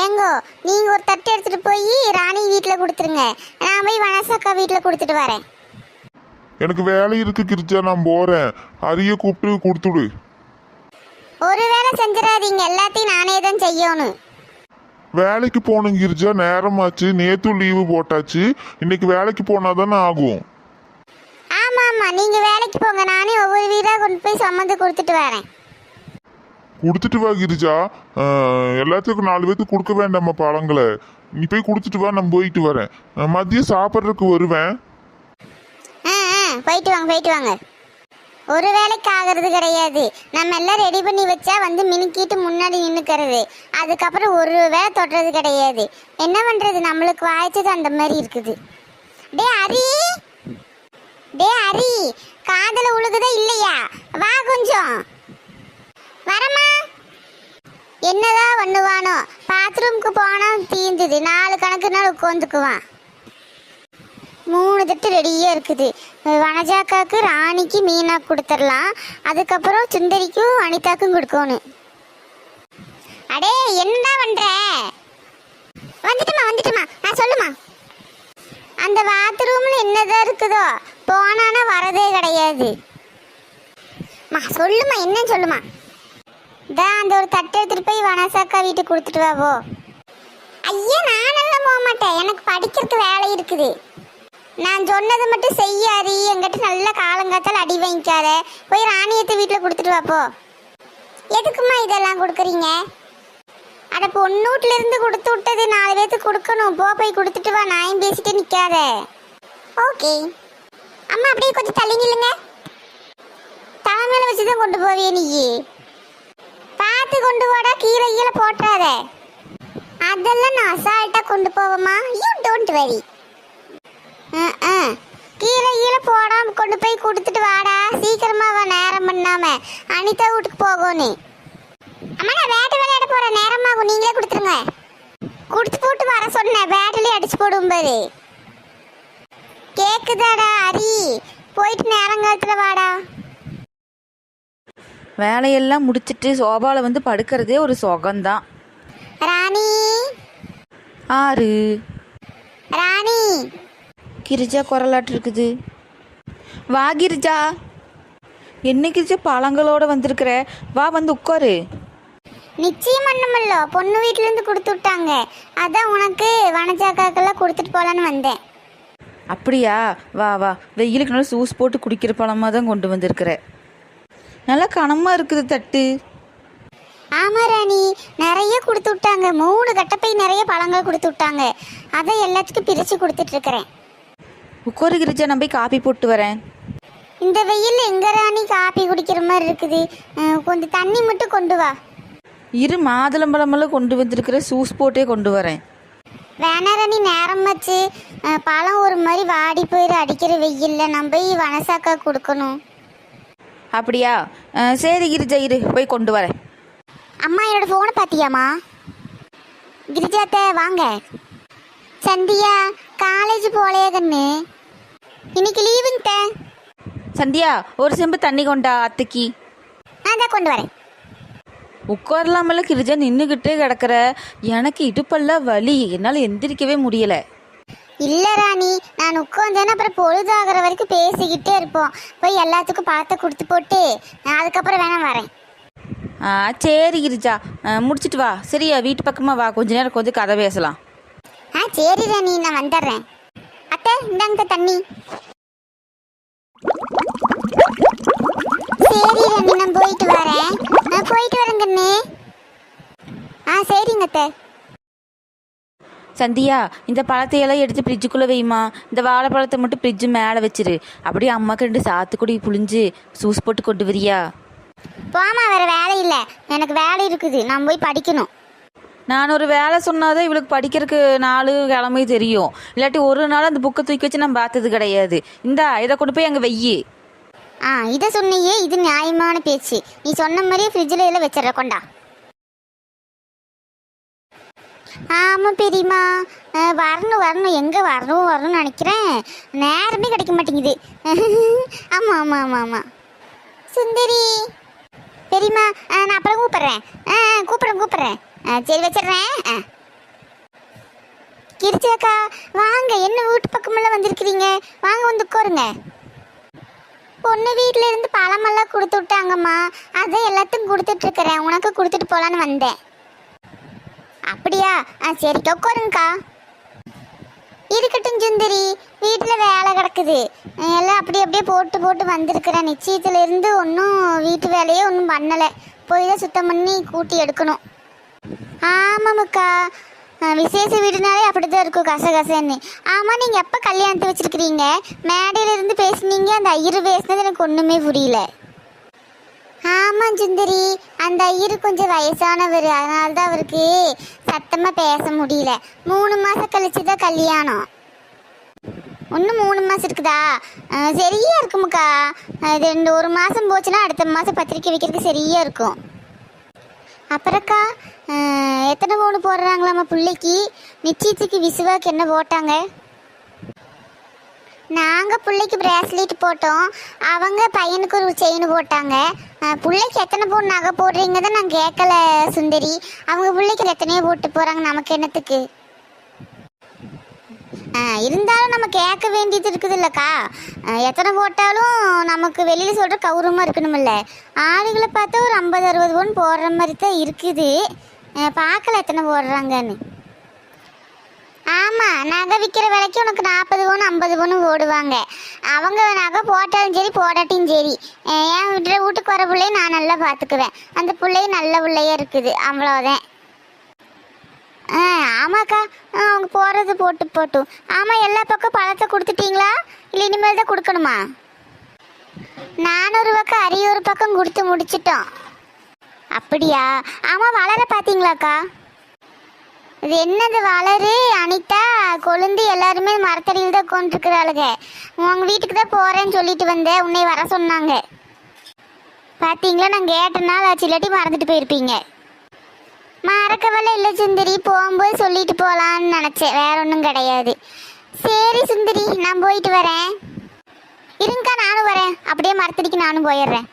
ஏங்கோ நீங்க ஒரு தட்டு எடுத்துட்டு போய் ராணி வீட்டில் கொடுத்துருங்க. நான் போய் வனசாக்கா வீட்டில் கொடுத்துட்டு வரேன். எனக்கு வேலை இருக்கு கிரிஜா, நான் போறேன். அரிய கூப்பிட்டு கொடுத்துடு. ஒரு வேலை செஞ்சிடாதீங்க, எல்லாத்தையும் நானே தான் செய்யணும். வேலைக்கு போகணும் கிரிஜா, நேரமாச்சு. நேத்து லீவு போட்டாச்சு, இன்னைக்கு வேலைக்கு போனாதானே ஆகும். ஆமா ஆமா, நீங்க வேலைக்கு போங்க, நானே ஒவ்வொரு வீடா கொண்டு போய் சம்மந்து கொடுத்துட்டு வரேன். கொடுத்துட்டு வா கிரிஜா. எல்லாத்துக்கும் 4 பேத்துக்கு கொடுக்க வேண்டாமா பழங்களை? நீ போய் கொடுத்துட்டு வா, நான் போயிட்டு வரேன். மதியம் சாப்பிட்றதுக்கு வருவேன். போயிட்டு வாங்க போயிட்டு வாங்க. ஒரு வேலைக்கு ஆகிறது கிடையாது. நம்ம எல்லாம் ரெடி பண்ணி வச்சா வந்து மினுக்கிட்டு முன்னாடி நின்றுக்கிறது. அதுக்கப்புறம் ஒரு வேலை தொடுறது கிடையாது. என்ன பண்றது, நம்மளுக்கு வாய்ச்சது அந்த மாதிரி இருக்குது. டே ஹரி, டே ஹரி, காதல உழுகுதா இல்லையா? வா கொஞ்சம் வரமா. என்னதான் பண்ணுவானோ, பாத்ரூமுக்கு போனா தீந்துது. 4 கணக்கு நாள் உட்காந்துக்குவான். 3 தட்டு ரெடியா இருக்குது. வனஜாக்காக்கு, ராணிக்கு, மீனா கொடுத்துடலாம். அதுக்கப்புறம் சுந்தரிக்கும் அனிதாக்கும் கொடுக்கணும். அடே என்னடா பண்ற? வந்துட்டுமா நான் சொல்லுமா. அந்த பாத்ரூம்ல என்னதான் இருக்குதோ போனானா வரதே கிடையாது. சொல்லுமா, என்னன்னு சொல்லுமா. தான் அந்த ஒரு தட்டை எடுத்துட்டு போய் வனசாக்கா வீட்டுக்கு கொடுத்துட்டு வாவோ. ஐயா நானெல்லாம் போக மாட்டேன், எனக்கு படிக்கிறதுக்கு வேலை இருக்குது. நான் சொன்னதை மட்டும் செய்யாதி. என்கிட்ட நல்ல காலங்காத்தால் அடி வாங்கிக்காத. போய் ராணியத்தை வீட்டில் கொடுத்துட்டு வாப்போ. எதுக்குமா இதெல்லாம் கொடுக்குறீங்க? அட பொண்ணூட்டில இருந்து கொடுத்து விட்டது 4 பேத்துக்கு கொடுக்கணும். போய் கொடுத்துட்டு வா, நான் பேசிட்டு நிற்காத. ஓகே அம்மா, அப்படியே கொஞ்சம் தள்ளிங்க. தலை மேலே வச்சு தான் கொண்டு போவியே நீ. பார்த்து கொண்டு போடா, கீழே போட்டுறாத. அதெல்லாம் நான் அசால்ட்டா கொண்டு போவேம்மா. You don't worry. கீழே போடாம கொண்டு போய் கொடுத்துட்டு வாடா. சீக்கிரமா வா, நேரம் பண்ணாம. அனிதா வீட்டுக்கு போகணும். அம்மா நான் பேட்டு விளையாட போறேன், நேரமாகும். நீங்களே கொடுத்துருங்க. கொடுத்து போட்டு வர சொன்னேன், பேட்டிலே அடிச்சு போடும் பாரு. கேக்குதாடா ஹரி? போயிட்டு நேரங்காலத்துல வாடா. வேலையெல்லாம் முடிச்சிட்டு சோபாவில் வந்து படுக்கிறதே ஒரு சுகம்தான். ராணி, ஆறு ராணி. கிரிஜா குரலாட்டு இருக்குது. வா கிரிஜா. என்ன கிரிஜா பழங்களோட வந்திருக்கிற? வா வந்து உட்காரு. நிச்சயம் பண்ணமல்ல, பொண்ணு வீட்டுல இருந்து கொடுத்து விட்டாங்க. அதான் உனக்கு வனஜாக்காக்கெல்லாம் கொடுத்துட்டு போலான்னு வந்தேன். அப்படியா? வா வா. வெயிலுக்கு நல்லா ஜூஸ் போட்டு குடிக்கிற பழமாக தான் கொண்டு வந்திருக்கிற. நல்லா கனமாக இருக்குது தட்டு. ஆமா ராணி, நிறைய கொடுத்து விட்டாங்க. 3 கட்டப்பை நிறைய பழங்கள் கொடுத்து விட்டாங்க. அதை எல்லாத்துக்கும் பிரிச்சு கொடுத்துட்டு இருக்கிறேன். உட்காரு கிரிஜா, நான் போய் காப்பி போட்டு வரேன். இந்த வெயில் எங்க ராணி காப்பி குடிக்கிற மாதிரி இருக்குது? கொஞ்சம் தண்ணி மட்டும் கொண்டு வா. இரு, மாதுளம்பழமெல்லாம் கொண்டு வந்திருக்கிற, ஜூஸ் போட்டே கொண்டு வரேன். வேணா ராணி, நேரமாச்சு. பழம் ஒரு மாதிரி வாடி போயிரு அடிக்கிற வெயில்ல. நம்ம போய் வனசாக்கா கொடுக்கணும். அப்படியா? சரி கிரிஜா, இரு போய் கொண்டு வரேன். அம்மா என்னோட ஃபோனை பார்த்தியாம்மா? கிரிஜாத்த வாங்க. சந்தியா காலேஜ் போலையா கண்ணு? இன்னைக்கு லீவுங்க. சந்தியா, ஒரு செம்பு தண்ணி கொண்டா அத்தைக்கு. அதான் கொண்டு வரேன். உட்காரலாமல்ல கிரிஜா, நின்றுக்கிட்டே கிடக்கிற. எனக்கு இடுப்பெல்லாம் வலி, என்னால் எந்திரிக்கவே முடியலை. இல்லை ராணி, நான் உட்காந்தேன்னா அப்புறம் பொழுதாகிற வரைக்கும் பேசிக்கிட்டே இருப்போம். போய் எல்லாத்துக்கும் பழத்தை கொடுத்து போட்டு அதுக்கப்புறம் வேணா வரேன். சரி கிரிஜா, முடிச்சிட்டு வா. சரியா, வீட்டு பக்கமாக வா, கொஞ்ச நேரம் கொஞ்சம் கதை பேசலாம். சரி ராணி, நான் வந்துடுறேன். அத்தை இந்தாங்க தண்ணி. சரி ராணி, நான் போயிட்டு வரேன். போயிட்டு வரேங்கண்ணே. சரிங்க அத்தை. சந்தியா, இந்த பழத்தையெல்லாம் எடுத்து ஃப்ரிட்ஜுக்குள்ளே வைமா. இந்த வாழைப்பழத்தை மட்டும் ஃப்ரிட்ஜு மேலே வச்சிரு. அப்படியே அம்மாக்கு 2 சாத்துக்குடி புளிஞ்சு ஜூஸ் போட்டு கொண்டு வரியா? போமா, வேற வேலை இல்லை. எனக்கு வேலை இருக்குது, நான் போய் படிக்கணும். நான் ஒரு வேலை சொன்னாதான் இவளுக்கு படிக்கிறதுக்கு 4 கிழமை தெரியும். இல்லாட்டி ஒரு நாள் அந்த புக்கை தூக்கி வச்சு நான் பார்த்தது கிடையாது. இந்தா இதை கொண்டு போய் அங்கே வெய்யி. இதை சொன்னியே, இது நியாயமான பேச்சு. நீ சொன்ன மாதிரியே ஃப்ரிட்ஜில் இதில் வச்சிடற. கொண்டா. ஆமாம் பெரியம்மா, வரணும் எங்கே வரணும்னு நினைக்கிறேன். நேரமே கிடைக்க மாட்டேங்குது. ஆமாம். சுந்தரி பெரியம்மா, நான் அப்புறம் கூப்பிட்றேன். கூப்பிட்றேன். சரி வச்சிடுறேன். கிரிச்சாக்கா வாங்க, என்ன வீட்டு பக்கமெல்லாம் வந்திருக்கிறீங்க? வாங்க வந்து உட்காருங்க. பொண்ணு வீட்டில இருந்து பழமெல்லாம் கொடுத்து விட்டாங்கம்மா, அதை எல்லாத்துக்கும் கொடுத்துட்டு இருக்கிறேன். உனக்கு கொடுத்துட்டு போலான்னு வந்தேன். அப்படியா? சரி உட்காருங்கக்கா. இருக்கட்டும் சுந்தரி, வீட்டில் வேலை கிடக்குது, எல்லாம் அப்படியே போட்டு வந்திருக்கிறேன். நிச்சயத்துல இருந்து ஒன்றும் வீட்டு வேலையே ஒன்றும் பண்ணலை. போய் தான் சுத்தம் பண்ணி கூட்டி எடுக்கணும். ஆமாம்க்கா, விசேஷ வீடுனாலே அப்படிதான் இருக்கும், கசகசன்னு. ஆமாம், நீங்கள் எப்போ கல்யாணத்தை வச்சுருக்கிறீங்க? மேடையில இருந்து பேசுனீங்க, அந்த ஐயரு பேசுனது எனக்கு ஒன்றுமே புரியல. ஆமாம் சுந்தரி, அந்த ஐயரு கொஞ்சம் வயசானவர், அதனால தான் அவருக்கு சத்தமாக பேச முடியல. 3 மாதம் கழிச்சு தான் கல்யாணம். இன்னும் 3 மாதம் இருக்குதா? சரியா இருக்குமுக்கா. இது 1 மாதம் போச்சுன்னா அடுத்த மாதம் பத்திரிக்கை வைக்கிறதுக்கு சரியா இருக்கும். அப்புறக்கா எத்தனை பவுன் போடுறாங்களாம்மா பிள்ளைக்கு? நிச்சயத்துக்கு விசுவாக்கு என்ன போட்டாங்க? நாங்கள் பிள்ளைக்கு பிரேஸ்லெட் போட்டோம், அவங்க பையனுக்கு ஒரு செயின் போட்டாங்க. பிள்ளைக்கு எத்தனை பவுன் நகை போடுறீங்க தான் நான் கேட்கல சுந்தரி. அவங்க பிள்ளைக்கு எத்தனையோ போட்டு போகிறாங்க, நமக்கு என்னத்துக்கு? இருந்தாலும் நம்ம கேட்க வேண்டியது இருக்குது இல்லைக்கா. எத்தனை போட்டாலும் நமக்கு வெளியில் சொல்கிற கௌரவமாக இருக்கணுமில்ல. ஆளுகளை பார்த்தா ஒரு 50-60 பவுன் போடுற மாதிரி தான் இருக்குது. பார்க்கல எத்தனை போடுறாங்கன்னு. ஆமாம், நகை விற்கிற விலைக்கு உனக்கு 40 பவுன் 50 பவுன் போடுவாங்க. அவங்க நகை போட்டாலும் சரி போடாட்டியும் சரி, என் வீட்டுக்கு வர பிள்ளைய நான் நல்லா பார்த்துக்குவேன். அந்த பிள்ளையும் நல்ல பிள்ளையா இருக்குது, அவ்வளோதான். ஆமாக்கா, அவங்க போடுறது போட்டும். ஆமாம், எல்லா பக்கம் பழத்தை கொடுத்துட்டீங்களா இல்லை இனிமேல் தான் கொடுக்கணுமா? 400 பக்கம் அரியூர் பக்கம் கொடுத்து முடிச்சிட்டோம். அப்படியா? ஆமாம், வளர பார்த்தீங்களாக்கா? இது என்னது வளரு? அனிதா கொழுந்து எல்லாருமே மரத்தடியில் தான் கொண்டிருக்கிறாளுங்க. உங்கள் வீட்டுக்கு தான் போகிறேன்னு சொல்லிட்டு வந்தேன், உன்னை வர சொன்னாங்க. பார்த்தீங்களா, நான் கேட்டனால ஆச்சு, இல்லாட்டி மறந்துட்டு போயிருப்பீங்க. மறக்கவல்ல இல்லை சுந்தரி, போகும்போது சொல்லிட்டு போகலான்னு நினச்சேன், வேற ஒன்றும் கிடையாது. சரி சுந்தரி, நான் போயிட்டு வரேன். இருங்கக்கா, நானும் வரேன். அப்படியே மரத்தடிக்கு நானும் போயிடுறேன்.